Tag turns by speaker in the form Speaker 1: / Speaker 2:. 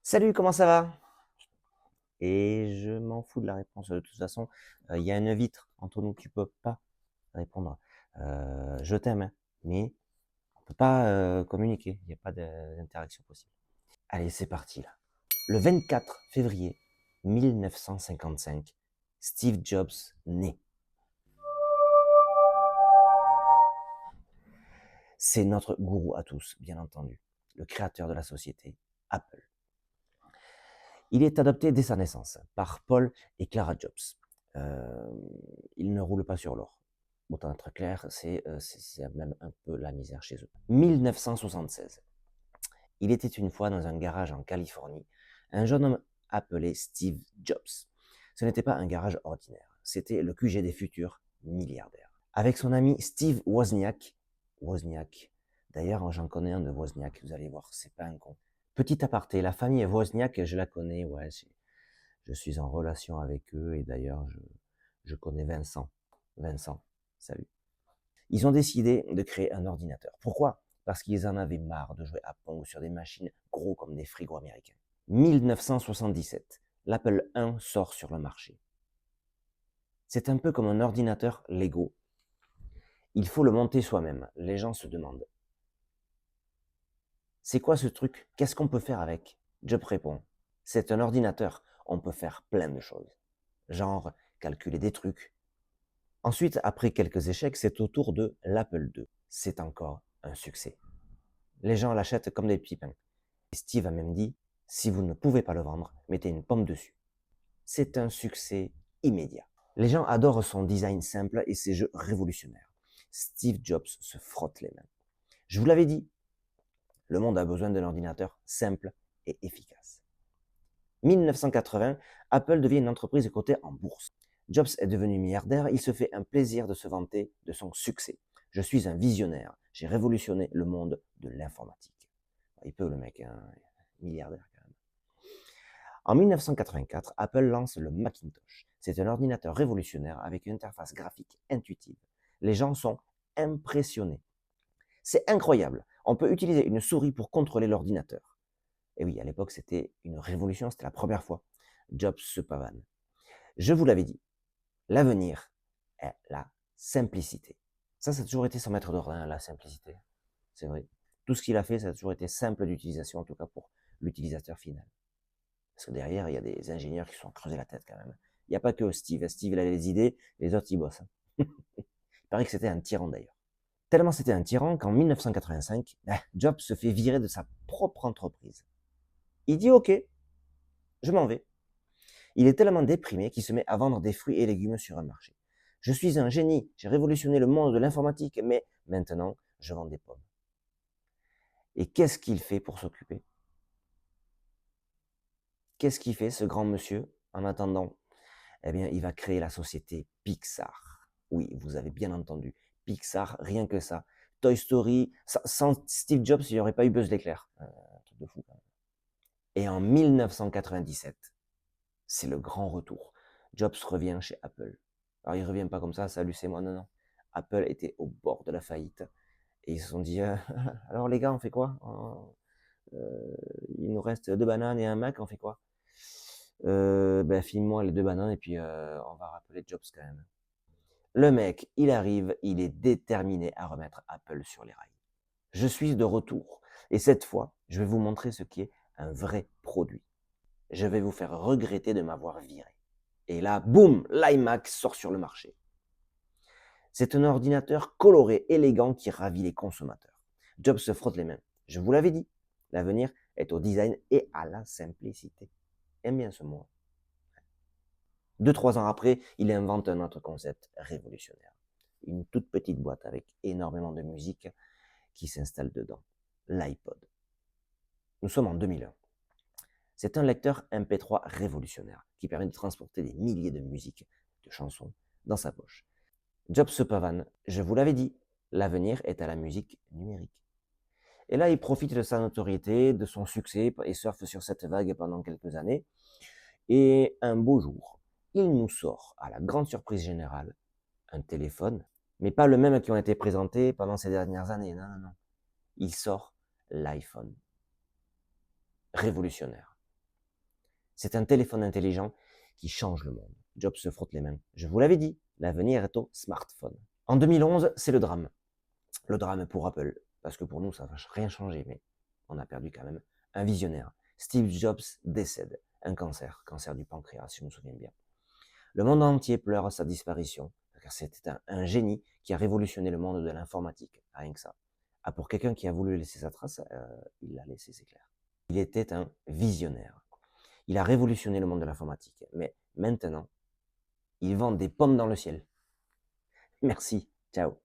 Speaker 1: Salut, comment ça va? Et je m'en fous de la réponse. De toute façon, il y a une vitre entre nous, tu peux pas répondre. Je t'aime, hein, mais on peut pas communiquer. Il n'y a pas d'interaction possible. Allez, c'est parti là. Le 24 février 1955, Steve Jobs naît. C'est notre gourou à tous, bien entendu, le créateur de la société Apple. Il est adopté dès sa naissance par Paul et Clara Jobs. Euh, il ne roule pas sur l'or. Autant être clair, c'est même un peu la misère chez eux. 1976. Il était une fois dans un garage en Californie, un jeune homme appelé Steve Jobs. Ce n'était pas un garage ordinaire, c'était le QG des futurs milliardaires. Avec son ami Steve Wozniak, d'ailleurs j'en connais un de Wozniak, vous allez voir, c'est pas un con. Petit aparté, la famille Wozniak, je la connais, ouais, je suis en relation avec eux et d'ailleurs je connais Vincent. Vincent, salut. Ils ont décidé de créer un ordinateur. Pourquoi? Parce qu'ils en avaient marre de jouer à Pong sur des machines gros comme des frigos américains. 1977, l'Apple I sort sur le marché. C'est un peu comme un ordinateur Lego. Il faut le monter soi-même. Les gens se demandent. C'est quoi ce truc? Qu'est-ce qu'on peut faire avec? Job répond. C'est un ordinateur. On peut faire plein de choses. Genre calculer des trucs. Ensuite, après quelques échecs, c'est au tour de l'Apple II. C'est encore un succès. Les gens l'achètent comme des petits pains. Et Steve a même dit, si vous ne pouvez pas le vendre, mettez une pomme dessus. C'est un succès immédiat. Les gens adorent son design simple et ses jeux révolutionnaires. Steve Jobs se frotte les mains. Je vous l'avais dit, le monde a besoin d'un ordinateur simple et efficace. 1980, Apple devient une entreprise cotée en bourse. Jobs est devenu milliardaire, il se fait un plaisir de se vanter de son succès. Je suis un visionnaire, j'ai révolutionné le monde de l'informatique. Il peut le mec, hein, milliardaire quand même. En 1984, Apple lance le Macintosh. C'est un ordinateur révolutionnaire avec une interface graphique intuitive. Les gens sont impressionnés. C'est incroyable, on peut utiliser une souris pour contrôler l'ordinateur. Et oui, à l'époque, c'était une révolution, c'était la première fois. Jobs se pavane. Je vous l'avais dit, l'avenir est la simplicité. Ça a toujours été son maître d'ordre, hein, la simplicité. C'est vrai. Tout ce qu'il a fait, ça a toujours été simple d'utilisation, en tout cas pour l'utilisateur final. Parce que derrière, il y a des ingénieurs qui se sont creusés la tête quand même. Il n'y a pas que Steve. Steve, il a les idées, les autres, ils bossent. Il paraît que c'était un tyran d'ailleurs. Tellement c'était un tyran qu'en 1985, Jobs se fait virer de sa propre entreprise. Il dit OK, je m'en vais. Il est tellement déprimé qu'il se met à vendre des fruits et légumes sur un marché. Je suis un génie, j'ai révolutionné le monde de l'informatique, mais maintenant, je vends des pommes. Et qu'est-ce qu'il fait pour s'occuper? Qu'est-ce qu'il fait, ce grand monsieur, en attendant? Eh bien, il va créer la société Pixar. Oui, vous avez bien entendu. Pixar, rien que ça. Toy Story, sans Steve Jobs, il n'y aurait pas eu Buzz l'éclair. Un truc de fou, quand même. Et en 1997, c'est le grand retour. Jobs revient chez Apple. Alors, il ne revient pas comme ça, salut, c'est moi, non, non. Apple était au bord de la faillite. Et ils se sont dit, alors les gars, on fait quoi? Il nous reste 2 bananes et un Mac, on fait quoi? Ben, file-moi les 2 bananes et puis on va rappeler Jobs quand même. Le mec, il arrive, il est déterminé à remettre Apple sur les rails. Je suis de retour. Et cette fois, je vais vous montrer ce qui est un vrai produit. Je vais vous faire regretter de m'avoir viré. Et là, boum, l'iMac sort sur le marché. C'est un ordinateur coloré, élégant qui ravit les consommateurs. Jobs se frotte les mains. Je vous l'avais dit, l'avenir est au design et à la simplicité. Aime bien ce mot. 2-3 ans après, il invente un autre concept révolutionnaire. Une toute petite boîte avec énormément de musique qui s'installe dedans. L'iPod. Nous sommes en 2001. C'est un lecteur MP3 révolutionnaire qui permet de transporter des milliers de musiques, de chansons, dans sa poche. Jobs se pavane. Je vous l'avais dit, l'avenir est à la musique numérique. Et là, il profite de sa notoriété, de son succès et surfe sur cette vague pendant quelques années. Et un beau jour, il nous sort, à la grande surprise générale, un téléphone, mais pas le même qui ont été présentés pendant ces dernières années. Non, non, non. Il sort l'iPhone. Révolutionnaire. C'est un téléphone intelligent qui change le monde. Jobs se frotte les mains. Je vous l'avais dit, l'avenir est au smartphone. En 2011, c'est le drame. Le drame pour Apple, parce que pour nous, ça va rien changer, mais on a perdu quand même un visionnaire. Steve Jobs décède, un cancer du pancréas, si je me souviens bien. Le monde entier pleure sa disparition, car c'était un génie qui a révolutionné le monde de l'informatique, rien que ça. Ah, pour quelqu'un qui a voulu laisser sa trace, il l'a laissé, c'est clair. Il était un visionnaire. Il a révolutionné le monde de l'informatique, mais maintenant, il vend des pommes dans le ciel. Merci, ciao.